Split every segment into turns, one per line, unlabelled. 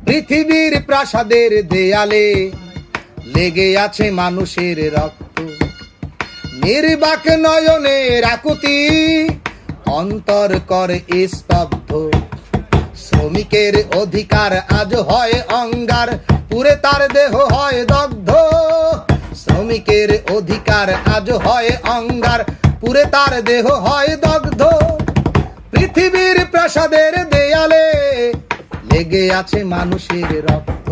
পৃথিবীর প্রাসাদের দেয়ালে লেগে আছে মানুষের রক্ত, নির্বাক নয়নের আকুতি অন্তর করে স্তব্ধ। শ্রমিকের অধিকার আজ হয় অঙ্গার, পুরে তার দেহ হয় দগ্ধ। শ্রমিকের অধিকার আজ হয় অঙ্গার, পুরে তার দেহ হয় দগ্ধ। পৃথিবীর প্রাসাদের দেয়ালে লেগে আছে মানুষের রক্ত।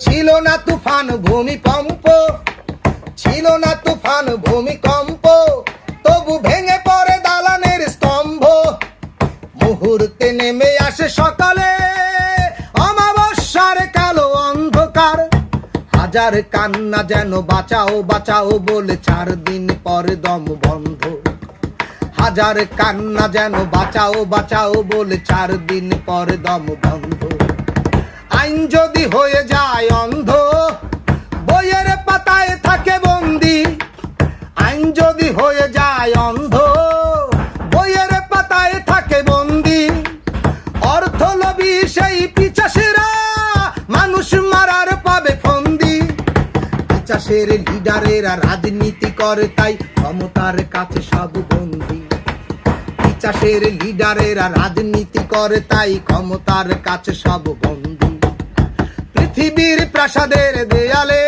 ছিল না তুফান ভূমিকম্প, ছিল না তুফান ভূমিকম্প, তবু ভেঙে পড়ে দালানের স্তম্ভ। মুহূর্তে নেমে আসে সকালে অমাবস্যার কালো অন্ধকার। হাজার কান্না যেন বাঁচাও বাঁচাও বলে, 4 দিন পরে দম বন্ধ। হাজার কান্না যেন বাঁচাও বাঁচাও বলে, 4 দিন পরে দম বন্ধ। আইন যদি হয়ে যায় অন্ধ, বইয়ের পাতায় থাকে বন্দি। আইন যদি হয়ে যায় অন্ধ, বইয়ের পাতায় থাকে বন্দি। অর্থলোভী সেই পিশাচেরা মানুষ মারার পাবে ফন্দি। পিশাচের লিডারেরা রাজনীতি করে, তাই ক্ষমতার কাছে সব বন্দী। পিশাচের লিডারেরা রাজনীতি করে, তাই ক্ষমতার কাছে সব বন্দী। পৃথিবীর প্রাসাদের দেয়ালে